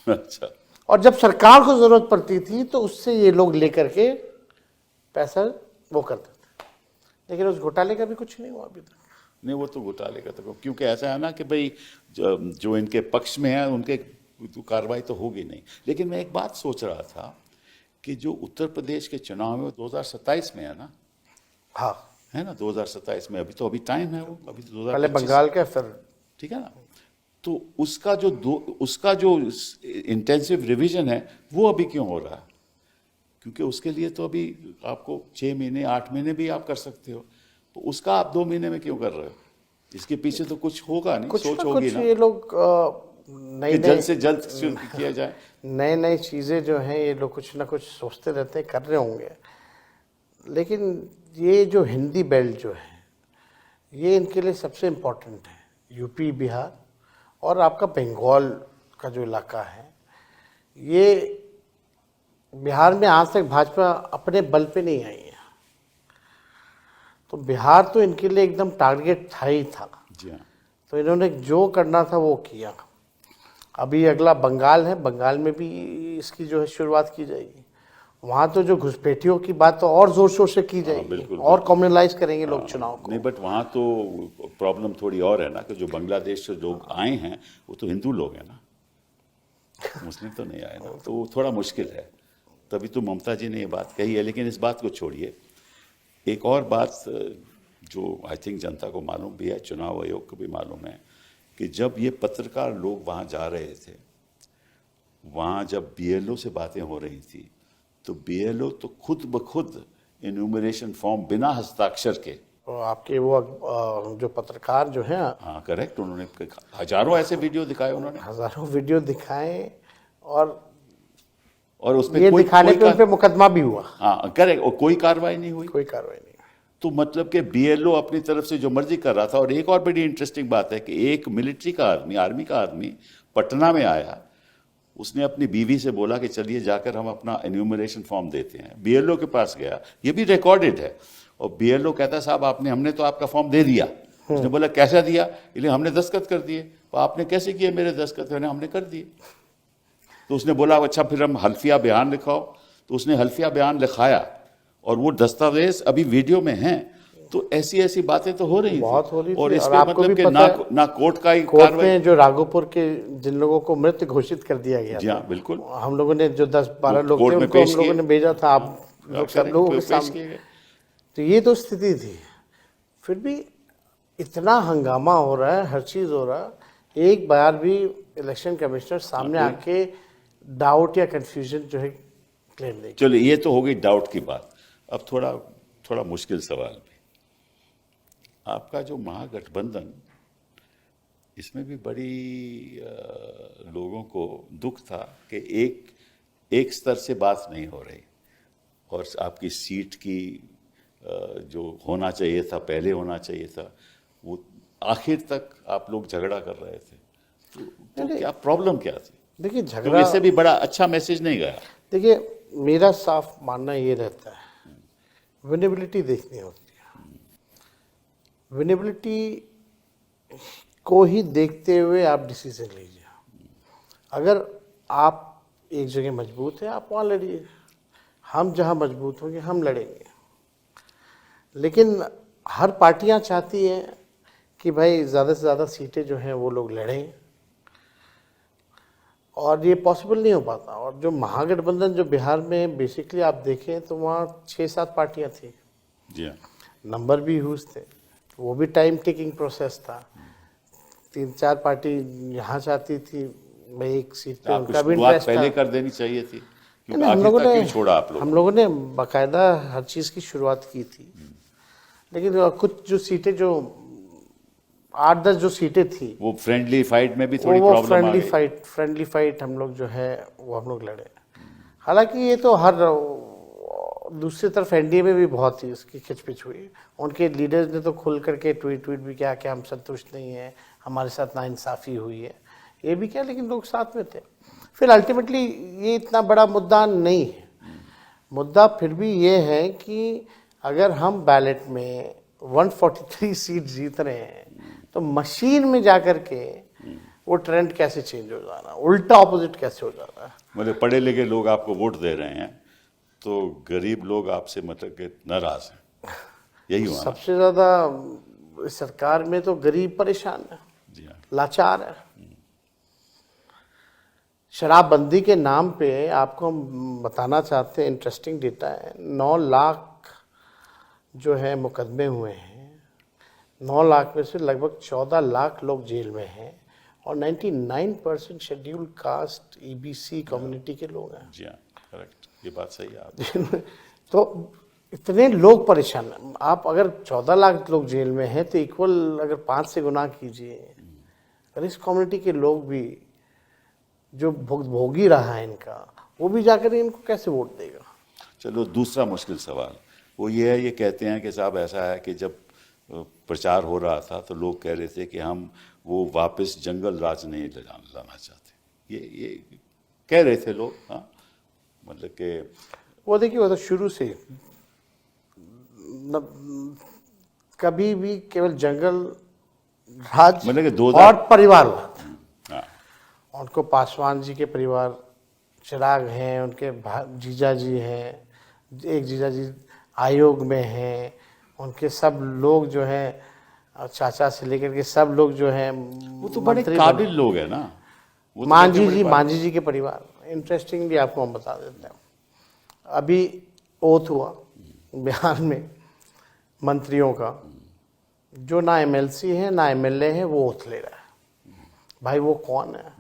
अच्छा। और जब सरकार को जरूरत पड़ती थी तो उससे ये लोग लेकर के पैसा वो करते थे। लेकिन उस घोटाले का भी कुछ नहीं हुआ अभी तक। नहीं, वो तो घोटाले का तो, क्योंकि ऐसा है ना कि भाई जो इनके पक्ष में है उनके तो कार्रवाई तो होगी नहीं। लेकिन मैं एक बात सोच रहा था कि जो उत्तर प्रदेश के चुनाव में 2027 में है ना? हाँ, है ना, 2027 में। अभी टाइम है, वो अभी तो 2025 पहले बंगाल का, फिर ठीक है ना। तो उसका जो इंटेंसिव रिवीजन है वो अभी क्यों हो रहा है? क्योंकि उसके लिए तो अभी आपको 6 महीने 8 महीने भी आप कर सकते हो, तो उसका आप 2 महीने में क्यों कर रहे हो? इसके पीछे तो कुछ होगा नहीं, सोच होगी ना। ये लोग नई जल्द से जल्द किया जाए। नई चीज़ें जो हैं ये लोग कुछ ना कुछ सोचते रहते हैं, कर रहे होंगे। लेकिन ये जो हिंदी बेल्ट जो है ये इनके लिए सबसे इम्पोर्टेंट है। यूपी, बिहार और आपका बंगाल का जो इलाका है, ये बिहार में आज तक भाजपा अपने बल पे नहीं आई है, तो बिहार तो इनके लिए एकदम टारगेट था ही था। जी हाँ। तो इन्होंने जो करना था वो किया। अभी अगला बंगाल है, बंगाल में भी इसकी जो है शुरुआत की जाएगी। वहाँ तो जो घुसपैठियों की बात तो और जोर शोर से की जाएगी, बिल्कुल, और कम्युनलाइज करेंगे लोग चुनाव को। नहीं, बट वहाँ तो प्रॉब्लम थोड़ी और है ना कि जो बांग्लादेश से लोग आए हैं वो तो हिंदू लोग हैं ना, मुस्लिम तो नहीं आए ना, तो वो थोड़ा मुश्किल है। तभी तो ममता जी ने ये बात कही है। लेकिन इस बात को छोड़िए, एक और बात जो आई थिंक जनता को मालूम भी है, चुनाव आयोग को भी मालूम है, कि जब ये पत्रकार लोग वहाँ जा रहे थे, वहाँ जब BLO से बातें हो रही थी, तो BLO तो खुद ब खुद इन्यूमरेशन फॉर्म बिना हस्ताक्षर के तो आपके वो जो पत्रकार जो हैं, हाँ करेक्ट, उन्होंने हजारों ऐसे वीडियो दिखाए उन्होंने, हजारों वीडियो दिखाए और उसमें ये कोई दिखाने पे उन पे मुकदमा भी हुआ, हाँ करेक्ट, और कोई कार्रवाई नहीं हुई। कोई कार्रवाई नहीं। तो मतलब कि बीएलओ अपनी तरफ से जो मर्जी कर रहा था। और एक और बड़ी इंटरेस्टिंग बात है कि एक मिलिट्री का आदमी, आर्मी का आदमी पटना में आया, उसने अपनी बीवी से बोला कि चलिए जाकर हम अपना एन्यूमरेशन फॉर्म देते हैं। बीएलओ के पास गया, ये भी रिकॉर्डेड है, और बीएलओ कहता है साहब हमने तो आपका फॉर्म दे दिया। उसने बोला कैसा दिया? इसलिए हमने दस्तखत कर दिए। तो आपने कैसे किए मेरे दस्तखत? हमने कर दिए। तो उसने बोला अच्छा फिर हम हल्फिया बयान लिखाओ। तो उसने हल्फिया बयान लिखाया और वो दस्तावेज अभी वीडियो में हैं। तो ऐसी ऐसी बातें तो हो रही बहुत हो रही थी। और और इसमें आपको मतलब भी कि पता है, ना कोर्ट का ही कोर्ट कार्रवाई। में जो राघोपुर के जिन लोगों को मृत घोषित कर दिया गया जी हाँ बिल्कुल, हम लोगों ने जो 10-12 लोग थे कोर्ट में उनको पेश हम लोगों किए। ने भेजा था, आप लोग सब लोगों के पेश सामने। किए गए। तो ये तो स्थिति थी। फिर भी इतना हंगामा हो रहा है, हर चीज हो रहा है, एक बार भी इलेक्शन कमिश्नर सामने आके डाउट या कंफ्यूजन जो है क्लेम नहीं। चलो ये तो हो गई डाउट की बात। अब थोड़ा मुश्किल सवाल भी, आपका जो महागठबंधन, इसमें भी बड़ी लोगों को दुख था कि एक स्तर से बात नहीं हो रही, और आपकी सीट की जो होना चाहिए था, पहले होना चाहिए था, वो आखिर तक आप लोग झगड़ा कर रहे थे। तो क्या प्रॉब्लम क्या थी? देखिए तो झगड़ा, इससे भी बड़ा अच्छा मैसेज नहीं गया। देखिए मेरा साफ मानना ये रहता है, विनेबिलिटी देखनी होती है। विनेबिलिटी को ही देखते हुए आप डिसीजन लीजिए। अगर आप एक जगह मजबूत हैं, आप वहाँ लड़िए। हम जहाँ मजबूत होंगे हम लड़ेंगे। लेकिन हर पार्टियां चाहती हैं कि भाई ज़्यादा से ज़्यादा सीटें जो हैं वो लोग लड़ें, और ये पॉसिबल नहीं हो पाता। और जो महागठबंधन जो बिहार में बेसिकली आप देखें तो वहाँ 6-7 पार्टियां थी, जी हाँ, नंबर भी ह्यूज थे, वो भी टाइम टेकिंग प्रोसेस था। 3-4 पार्टी यहाँ चाहती थी भाई एक सीट पे, उनका भी शुरुआत इंटरेस्ट पहले था। कर देनी चाहिए थी, क्योंकि नहीं, आखिर तक क्यों छोड़ा आप लोगों ने? हम लोगों ने बाकायदा हर चीज़ की शुरुआत की थी। लेकिन कुछ जो सीटें, जो 8-10 जो सीटें थी, वो फ्रेंडली फाइट में भी थोड़ी वो प्रॉब्लम आ गई। फ्रेंडली फाइट हम लोग जो है वो हम लोग लड़े। हालांकि ये तो हर दूसरी तरफ एनडीए में भी बहुत ही इसकी खिचपिच हुई। उनके लीडर्स ने तो खुल करके ट्वीट भी किया कि हम संतुष्ट नहीं हैं, हमारे साथ नाइंसाफ़ी हुई है, ये भी क्या, लेकिन लोग साथ में थे। फिर अल्टीमेटली ये इतना बड़ा मुद्दा नहीं है। मुद्दा फिर भी ये है कि अगर हम बैलेट में 143 सीट जीत रहे हैं तो मशीन में जाकर के वो ट्रेंड कैसे चेंज हो जाना, उल्टा ऑपोजिट कैसे हो जाना है। मतलब पढ़े लिखे लोग आपको वोट दे रहे हैं, तो गरीब लोग आपसे मतलब कि नाराज हैं, यही हुआ ना? सबसे ज्यादा सरकार में तो गरीब परेशान है, जी हाँ, लाचार है। शराबबंदी के नाम पे आपको हम बताना चाहते हैं, इंटरेस्टिंग डेटा है, 9 लाख जो है मुकदमे हुए हैं। 9 लाख में से लगभग 14 लाख लोग जेल में हैं, और 99% शेड्यूल्ड कास्ट ईबीसी कम्युनिटी के लोग हैं। जी हाँ, करेक्ट, ये बात सही है आपकी। तो इतने लोग परेशान हैं। आप अगर 14 लाख लोग जेल में हैं तो इक्वल अगर 5 से गुना कीजिए, अगर इस कम्युनिटी के लोग भी जो भोगी रहा है इनका, वो भी जाकर इनको कैसे वोट देगा? चलो दूसरा मुश्किल सवाल वो ये है, ये कहते हैं कि साहब ऐसा है कि जब प्रचार हो रहा था तो लोग कह रहे थे कि हम वो वापस जंगल राज नहीं लाना चाहते, ये कह रहे थे लोग। हाँ, मतलब कि वो देखिए, वो तो शुरू से कभी भी केवल जंगल राज मतलब कि और परिवारवाद। हाँ, उनको पासवान जी के परिवार, चिराग हैं, उनके जीजा जी हैं, एक जीजा जी आयोग में हैं, उनके सब लोग जो हैं, चाचा से लेकर के सब लोग जो हैं, वो तो बड़े काबिल लोग हैं ना। वो तो मांझी जी के परिवार। इंटरेस्टिंगली आपको हम बता देते हैं, अभी ओथ हुआ बिहार में मंत्रियों का, जो ना एमएलसी है ना एमएलए है, वो ओथ ले रहा है। भाई वो कौन है?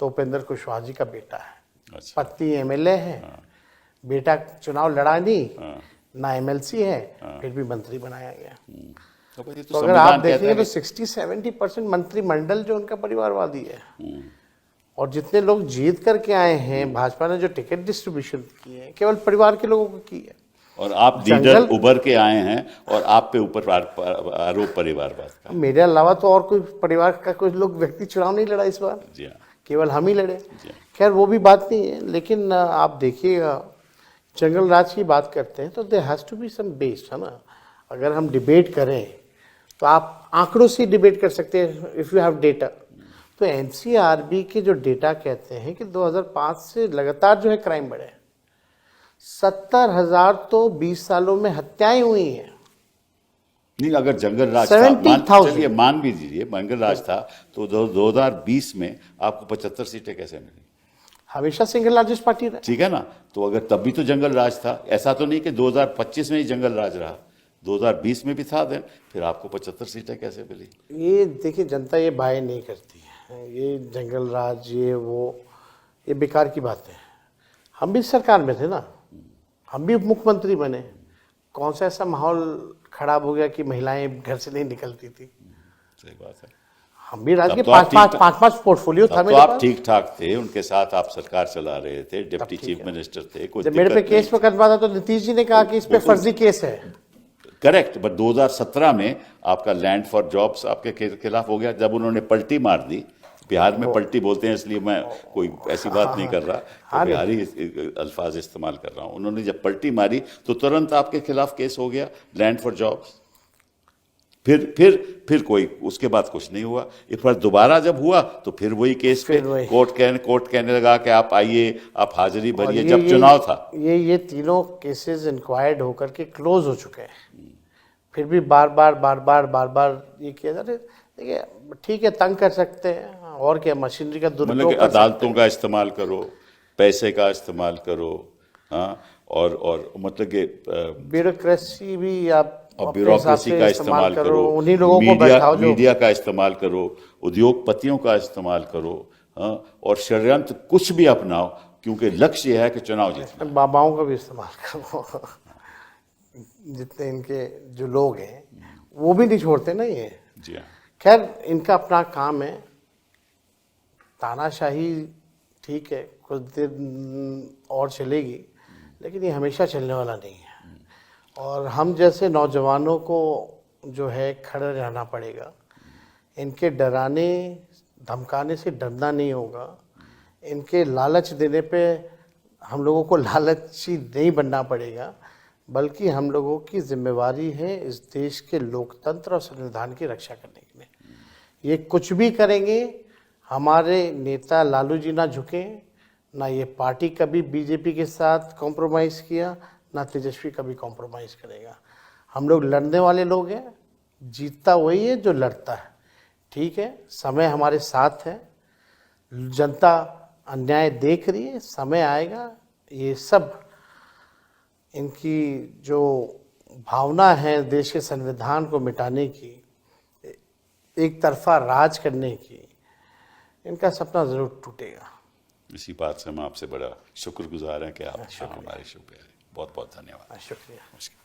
तो उपेंद्र कुशवाहा जी का बेटा है। अच्छा, पति एमएलए है, बेटा चुनाव लड़ा नहीं, ना एमएलसी है, फिर भी मंत्री बनाया गया। तो भाई ये तो तो अगर आप संविधान कहता देखेंगे है तो 60-70% मंत्रिमंडल जो उनका परिवारवादी है। और जितने लोग जीत करके आए हैं, भाजपा ने जो टिकट डिस्ट्रीब्यूशन की है केवल परिवार के लोगों को की है। और आप लीडर उभर के आए हैं और आप पे ऊपर आरोप परिवारवाद का। मेरे अलावा तो और कोई परिवार का कोई लोग व्यक्ति चुनाव नहीं लड़ा इस बार, जी हाँ, केवल हम ही लड़े। जी हाँ। खैर वो भी बात नहीं है, लेकिन आप देखिएगा जंगल राज की बात करते हैं तो there has to be some base, है ना। अगर हम डिबेट करें तो आप आंकड़ों से डिबेट कर सकते हैं इफ़ यू हैव डेटा। तो एनसीआरबी के जो डेटा कहते हैं कि 2005 से लगातार जो है क्राइम बढ़े, 70,000 तो 20 सालों में हत्याएं हुई हैं। नहीं, अगर जंगल राज 70,000 था, चलिए मान भी दीजिए जंगल राज था, तो 2020 में आपको 75 सीटें कैसे मिली? हमेशा सिंगल लार्जेस्ट पार्टी रहे। ठीक है ना, तो अगर तब भी तो जंगल राज था। ऐसा तो नहीं कि 2025 में ही जंगल राज रहा, 2020 में भी था। देन फिर आपको 75 सीटें कैसे मिली? ये देखिए, जनता ये बाय नहीं करती है, ये जंगल राज ये वो, ये बेकार की बात है। हम भी सरकार में थे ना, हम भी मुख्यमंत्री बने। कौन सा ऐसा माहौल खराब हो गया कि महिलाएं घर से नहीं निकलती थी? सही बात है। हम भी राज्य तब के तो आप पांच पोर्टफोलियो था तब तो मेरे आप पास। ठीक ठाक थे, उनके साथ आप सरकार चला रहे थे, डिप्टी ठीक चीफ है। मिनिस्टर थे, कोई जब मेरे पे दिक्कत केस मुकदमा था तो नीतीश जी ने कहा कि इस पे फर्जी केस है। करेक्ट, बट 2017 में आपका लैंड फॉर जॉब्स आपके खिलाफ हो गया, जब उन्होंने पलटी मार दी। बिहार में पलटी बोलते हैं, इसलिए मैं कोई ऐसी बात नहीं कर रहा, तो बिहारी अल्फाज इस्तेमाल कर रहा हूं। उन्होंने जब पलटी मारी तो तुरंत आपके खिलाफ केस हो गया, लैंड फॉर जॉब्स। फिर कोई उसके बाद कुछ नहीं हुआ। एक बार दोबारा जब हुआ तो फिर वही केस पे कोर्ट कहने लगा कि आप आइए, आप हाजिरी भरिए, जब चुनाव था। ये तीनों केसेस इंक्वायर्ड होकर के क्लोज हो चुके हैं, फिर भी बार बार ये किया जा रहा है। देखिए, ठीक है, तंग कर सकते हैं, और क्या, मशीनरी का मतलब दुरुपयोग कि कर सकते अदालतों का इस्तेमाल करो, पैसे का इस्तेमाल करो, हाँ, और मतलब कि ब्यूरोक्रेसी भी आप और अपने हिसाब ब्यूरोक्रेसी से का इस्तेमाल करो, उन्हीं लोगों को बैठाओ जो मीडिया का इस्तेमाल करो, उद्योगपतियों का इस्तेमाल करो, हाँ, और षड्यंत्र कुछ भी अपनाओ, क्योंकि लक्ष्य है कि चुनाव जीतना। बाबाओं का भी इस्तेमाल करो। जितने इनके जो लोग हैं वो भी नहीं छोड़ते ना ये। जी हाँ। खैर, इनका अपना काम है, तानाशाही ठीक है, कुछ दिन और चलेगी, लेकिन ये हमेशा चलने वाला नहीं है। और हम जैसे नौजवानों को जो है खड़े रहना पड़ेगा। इनके डराने धमकाने से डरना नहीं होगा, इनके लालच देने पे हम लोगों को लालची नहीं बनना पड़ेगा, बल्कि हम लोगों की जिम्मेवारी है इस देश के लोकतंत्र और संविधान की रक्षा करने के लिए। ये कुछ भी करेंगे, हमारे नेता लालू जी ना झुके, ना ये पार्टी कभी बीजेपी के साथ कॉम्प्रोमाइज़ किया, ना तेजस्वी कभी कॉम्प्रोमाइज़ करेगा। हम लोग लड़ने वाले लोग हैं, जीतता वही है जो लड़ता है। ठीक है, समय हमारे साथ है, जनता अन्याय देख रही है, समय आएगा, ये सब इनकी जो भावना है देश के संविधान को मिटाने की, एक तरफा राज करने की, इनका सपना ज़रूर टूटेगा। इसी बात से हम आपसे बड़ा शुक्रगुजार हैं कि आप हमारे शो पे आए। बहुत बहुत धन्यवाद। शुक्रिया। नमस्कार।